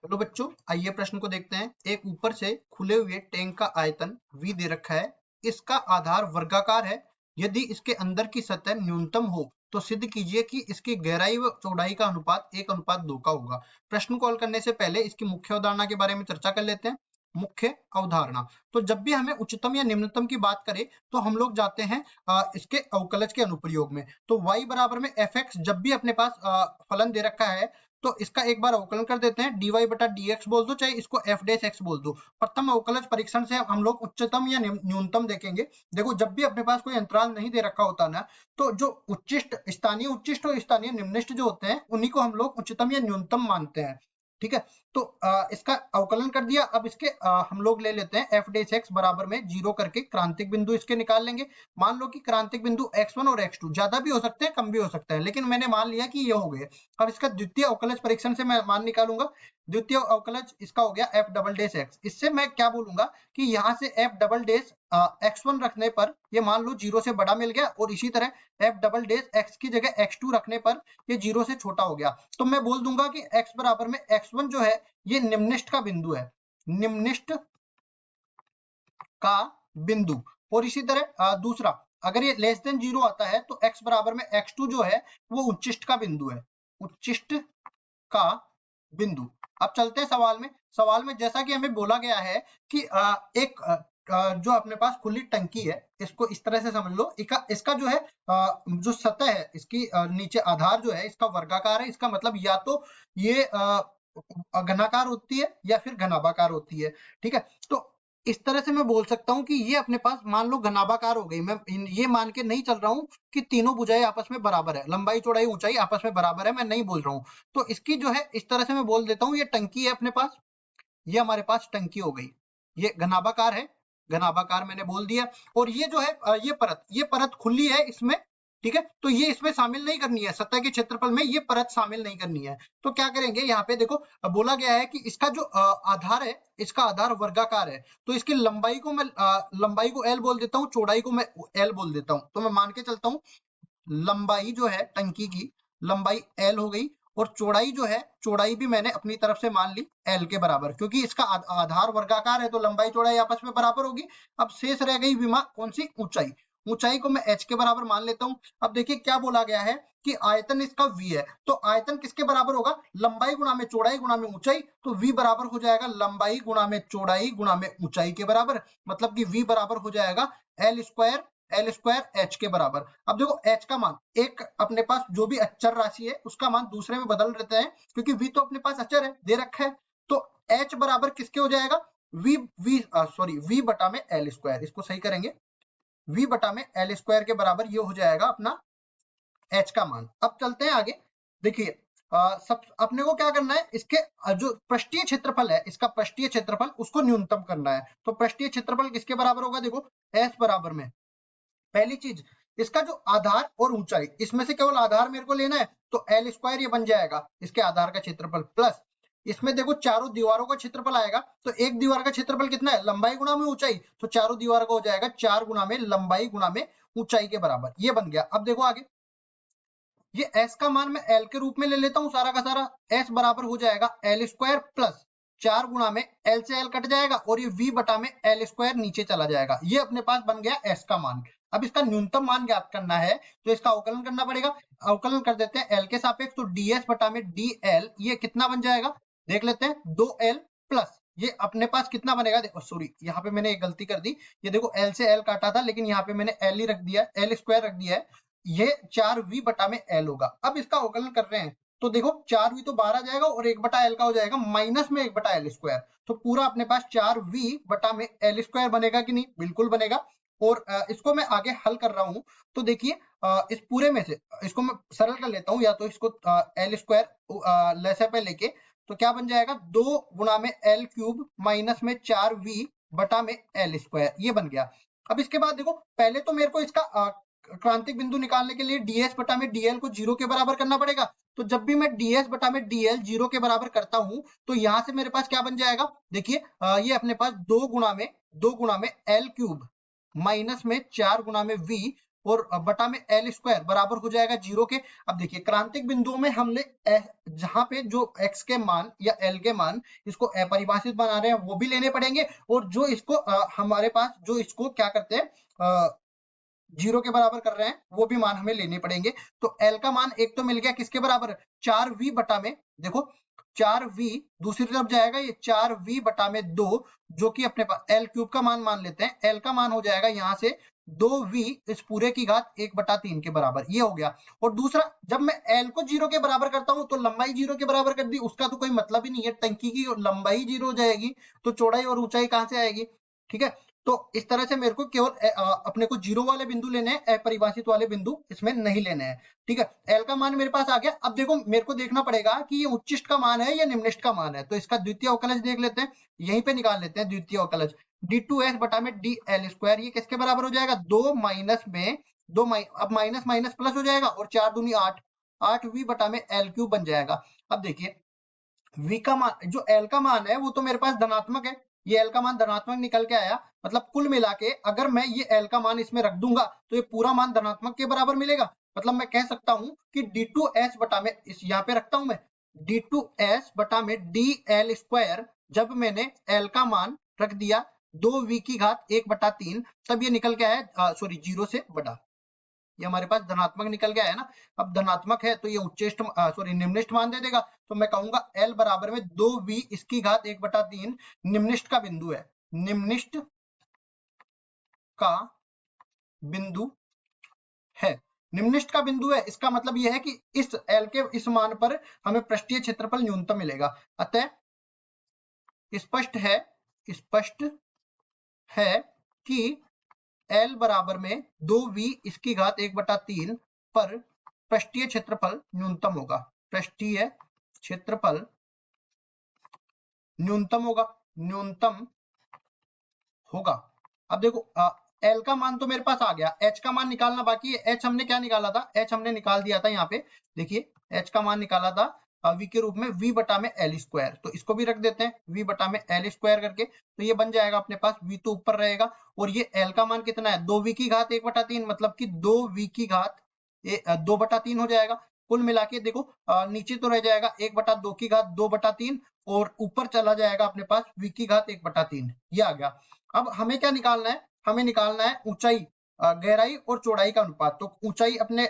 चलो बच्चों, आइए प्रश्न को देखते हैं। एक ऊपर से खुले हुए टैंक का आयतन V दे रखा है। इसका आधार वर्गाकार है। यदि इसके अंदर की सतह न्यूनतम हो तो सिद्ध कीजिए कि इसकी गहराई व चौड़ाई का अनुपात 1:2 का होगा। प्रश्न को हल करने से पहले इसकी मुख्य अवधारणा के बारे में चर्चा कर लेते हैं। मुख्य अवधारणा, तो जब भी हमें उच्चतम या निम्नतम की बात करें तो हम लोग जाते हैं इसके अवकलज के अनुप्रयोग में। तो y बराबर में fx जब भी अपने पास फलन दे रखा है तो इसका एक बार अवकलन कर देते हैं। dy बटा dx बोल दो, चाहे इसको f डैश x बोल दो। प्रथम अवकलज परीक्षण से हम लोग उच्चतम या न्यूनतम देखेंगे। देखो, जब भी अपने पास कोई अंतराल नहीं दे रखा होता ना, तो जो उच्चिष्ट, स्थानीय उच्चिष्ट और स्थानीय निम्निष्ट जो होते हैं उन्हीं को हम लोग उच्चतम या न्यूनतम मानते हैं। ठीक है, तो इसका अवकलन कर दिया। अब इसके हम लोग ले लेते हैं f डैश x बराबर में 0 करके क्रांतिक बिंदु इसके निकाल लेंगे। मान लो कि क्रांतिक बिंदु x1 और x2 ज्यादा भी हो सकते हैं, कम भी हो सकते हैं, लेकिन मैंने मान लिया कि ये हो गए। अब इसका द्वितीय अवकलज परीक्षण से मैं मान निकालूंगा। द्वितीय अवकलज इसका हो गया f डबल डैश x। इससे मैं क्या बोलूंगा कि यहाँ से f डबल डैश x1 रखने पर ये मान लो 0 से बड़ा मिल गया, और इसी तरह f डबल डैश x की जगह x2 रखने पर ये 0 से छोटा हो गया। तो मैं बोल दूंगा कि x बराबर में x1 जो है ये निम्निष्ट का बिंदु है, निम्निष्ट का बिंदु। और इसी तरह दूसरा, अगर ये लेस देन 0 आता है तो x बराबर में x2 जो है वो उच्चिष्ट का बिंदु है, उच्चिष्ट का बिंदु। अब चलते हैं सवाल में। सवाल में जैसा कि हमें बोला गया है कि एक जो अपने पास खुली टंकी है, इसको इस तरह से समझ लो। इसका जो है जो सतह है इसकी नीचे आधार जो है इसका वर्गाकार है। इसका मतलब या तो ये घनाकार होती है या फिर घनाभाकार होती है। ठीक है, तो इस तरह से मैं बोल सकता हूं कि ये अपने पास मान लो घनाभाकार हो गई। मैं ये मान के नहीं चल रहा हूं कि तीनों भुजाएं आपस में बराबर है, लंबाई चौड़ाई ऊंचाई आपस में बराबर है, मैं नहीं बोल रहा हूं। तो इसकी जो है इस तरह से मैं बोल देता हूं, ये टंकी है अपने पास, ये हमारे पास टंकी हो गई, ये घनाभाकार है, घनाभाकार मैंने बोल दिया। और ये जो है ये परत खुली है इसमें। ठीक है, तो ये इसमें शामिल नहीं करनी है, सतह के क्षेत्रफल में ये परत शामिल नहीं करनी है। तो क्या करेंगे, यहाँ पे देखो बोला गया है कि इसका जो आधार है, इसका आधार वर्गाकार है, तो इसकी लंबाई को मैं लंबाई को l बोल देता हूँ, चौड़ाई को मैं l बोल देता हूँ। तो मैं मान के चलता हूँ लंबाई जो है टंकी की लंबाई l हो गई, और चौड़ाई जो है, चौड़ाई भी मैंने अपनी तरफ से मान ली l के बराबर, क्योंकि इसका आधार वर्गाकार है तो लंबाई चौड़ाई आपस में बराबर होगी। अब शेष रह गई विमा कौन सी, ऊंचाई। ऊंचाई को मैं h के बराबर मान लेता हूं। अब देखिए क्या बोला गया है कि आयतन इसका v है, तो आयतन किसके बराबर होगा, लंबाई गुणा में चौड़ाई गुणा में ऊंचाई। तो v बराबर हो जाएगा लंबाई गुणा में चौड़ाई गुणा में ऊंचाई के बराबर, मतलब कि v बराबर हो जाएगा l स्क्वायर h के बराबर। अब देखो h का मान, एक अपने पास जो भी अचर राशि है उसका मान दूसरे में बदल देते हैं, क्योंकि v तो अपने पास अचर है, दे रखा है। तो h बराबर किसके हो जाएगा, v बटा में l स्क्वायर, इसको सही करेंगे, v बटा में l स्क्वायर के बराबर ये हो जाएगा अपना h का मान। अब चलते हैं आगे। देखिए सब अपने को क्या करना है, इसके जो पृष्ठीय क्षेत्रफल है, इसका पृष्ठीय क्षेत्रफल उसको न्यूनतम करना है। तो पृष्ठीय क्षेत्रफल किसके बराबर होगा, देखो s बराबर में पहली चीज इसका जो आधार और ऊंचाई, इसमें से केवल आधार मेरे को लेना है, तो l स्क्वायर ये बन जाएगा इसके आधार का क्षेत्रफल, प्लस इसमें देखो चारों दीवारों का क्षेत्रफल आएगा। तो एक दीवार का क्षेत्रफल कितना है, लंबाई गुणा में ऊंचाई, तो चारों दीवार का हो जाएगा 4 गुणा में लंबाई गुणा में ऊंचाई के बराबर, ये बन गया। अब देखो आगे, ये s का मान मैं l के रूप में ले लेता हूं सारा का सारा। s बराबर हो जाएगा l स्क्वायर प्लस 4 गुणा में l से l कट जाएगा, और ये v बटा में l स्क्वायर नीचे चला जाएगा। ये अपने पास बन गया s का मान। अब इसका न्यूनतम मान ज्ञात करना है तो इसका अवकलन करना पड़ेगा। अवकलन कर देते हैं l के सापेक्ष, तो ds बटा में dl ये कितना बन जाएगा, देख लेते हैं, 2l प्लस ये अपने पास कितना बनेगा, देखो सॉरी यहाँ पे मैंने एक गलती कर दी, ये देखो l से l काटा था, लेकिन यहाँ पे मैंने l ही रख दिया, l स्क्वायर रख दिया है, ये 4v बटा में l होगा। अब इसका अवकलन कर रहे हैं तो देखो 4v तो बाहर आ जाएगा, और 1 बटा l का हो जाएगा माइनस में 1 बटा l स्क्वायर। तो पूरा अपने पास 4v बटा में l स्क्वायर बनेगा कि नहीं, बिल्कुल बनेगा। और इसको मैं आगे हल कर रहा हूं, तो देखिए इस पूरे में से इसको मैं सरल कर लेता हूं, या तो इसको l स्क्वायर लेसे पे लेके, तो क्या बन जाएगा 2 गुणा में l क्यूब माइनस में 4v बटा में l स्क्वायर, ये बन गया। अब इसके बाद देखो, पहले तो मेरे को इसका क्रांतिक बिंदु निकालने के लिए ds बटा में dl को 0 के बराबर करना पड़ेगा। तो जब भी मैं ds बटा में dl 0 के बराबर करता हूं, तो यहां से मेरे पास क्या बन जाएगा, देखिए ये अपने पास 2 गुणा में l क्यूब माइनस में 4 गुणा में v और बटा में एल स्क्वायर बराबर हो जाएगा 0 के। अब देखिए क्रांतिक बिंदुओं में हमने जहां पे जो x के मान या l के मान इसको अपरिभाषित बना रहे हैं वो भी लेने पड़ेंगे, और जो इसको हमारे पास जो इसको क्या करते हैं 0 के बराबर कर रहे हैं वो भी मान हमें लेने पड़ेंगे। तो l का मान एक तो मिल गया किसके बराबर, 4v बटा में, देखो 4v दूसरी तरफ जाएगा ये 4v बटा में 2, जो कि अपने पास l क्यूब का मान लेते हैं, l का मान हो जाएगा यहाँ से 2v इस पूरे की घात 1/3 के बराबर, ये हो गया। और दूसरा, जब मैं l को 0 के बराबर करता हूं तो लंबाई 0 के बराबर कर दी, उसका तो कोई मतलब ही नहीं है, टंकी की लंबाई 0 हो जाएगी तो चौड़ाई और ऊंचाई कहां से आएगी, ठीक है। तो इस तरह से मेरे को केवल अपने को 0 वाले बिंदु लेने हैं, अपरिभाषित वाले बिंदु इसमें नहीं लेने हैं, ठीक है। एल का मान मेरे पास आ गया। अब देखो मेरे को देखना पड़ेगा कि ये उच्चिष्ट का मान है या निम्निष्ठ का मान है, तो इसका द्वितीय अवकलज देख लेते हैं, यहीं पे निकाल लेते हैं द्वितीय अवकलज। d2s बटा में dl स्क्वायर, ये किसके बराबर हो जाएगा, 2 माइनस में 2 अब माइनस माइनस प्लस हो जाएगा और 4 दूनी 8, 8v बटा में l क्यूब बन जाएगा। अब देखिए v का मान, जो l का मान है वो तो मेरे पास धनात्मक है, ये l का मान धनात्मक निकल के आया, मतलब कुल मिला के अगर मैं ये l का मान इसमें रख दूंगा तो ये पूरा मान धनात्मक के बराबर मिलेगा। मतलब मैं कह सकता हूं कि d2s बटा में, इस यहाँ पे रखता हूं मैं, d2s बटा में dl स्क्वायर, जब मैंने l का मान रख दिया 2v की घात 1/3, तब ये निकल के आया 0 से बड़ा, ये हमारे पास धनात्मक निकल गया है ना। अब धनात्मक है तो ये उच्चेष्ट निम्निष्ठ मान दे देगा, तो मैं कहूंगा L बराबर में 2v इसकी घात 1/3 निम्निष्ठ का बिंदु है, निम्निष्ठ का बिंदु है, निम्निष्ठ का बिंदु है। इसका मतलब यह है कि इस L के इस मान पर हमें पृष्ठीय क्षेत्रफल न्यूनतम मिलेगा। अतः स्पष्ट है कि L बराबर में 2v इसकी घात 1/3 पर पृष्ठीय क्षेत्रफल न्यूनतम होगा, पृष्ठीय क्षेत्रफल न्यूनतम होगा। अब देखो L का मान तो मेरे पास आ गया, H का मान निकालना बाकी है। H हमने क्या निकाला था, H हमने निकाल दिया था यहाँ पे, देखिए H का मान निकाला था v के रूप में v बटा में l स्क्वायर, तो इसको भी रख देते हैं v बटा में l स्क्वायर करके, तो ये बन जाएगा अपने पास, v तो ऊपर रहेगा और ये l का मान कितना है 2v की घात 1/3, मतलब कि 2v की घात 2/3 हो जाएगा। कुल मिला के देखो नीचे तो रह जाएगा 1/2 की घात 2/3 और ऊपर चला जाएगा अपने पास v की घात 1/3, ये आ गया। अब हमें क्या निकालना है, हमें निकालना है ऊंचाई, गहराई और चौड़ाई का अनुपात। तो ऊंचाई अपने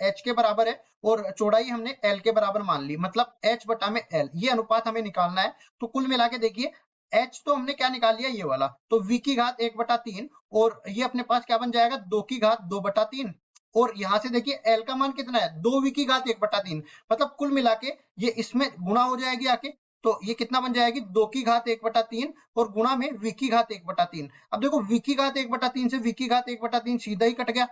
h के बराबर है और चौड़ाई हमने l के बराबर मान ली, मतलब h बटा में l, ये अनुपात हमें निकालना है। तो कुल मिला के देखिए h तो हमने क्या निकाल लिया, ये वाला, तो v की घात 1/3 और ये अपने पास क्या बन जाएगा 2 की घात 2/3, और यहाँ से देखिए l का मान कितना है 2v की घात 1/3, मतलब कुल मिला के ये इसमें गुणा हो जाएगी आके, तो ये कितना बन जाएगी 2 की घात 1/3 और गुणा में v की घात 1/3। अब देखो v की घात 1/3 से v की घात 1/3 सीधा ही कट गया,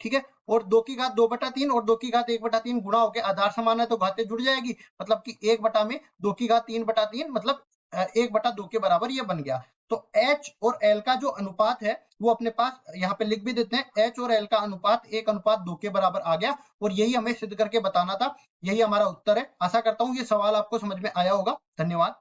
ठीक है, और 2 की घात 2/3 और 2 की घात 1/3 गुणा होकर आधार समान है तो घातें जुड़ जाएगी, मतलब कि 1 बटा में 2 की घात 3/3, मतलब 1/2 के बराबर ये बन गया। तो H और L का जो अनुपात है वो अपने पास यहाँ पे लिख भी देते हैं, H और L का अनुपात 1:2 के बराबर आ गया, और यही हमें सिद्ध करके बताना था, यही हमारा उत्तर है। आशा करता हूँ ये सवाल आपको समझ में आया होगा। धन्यवाद।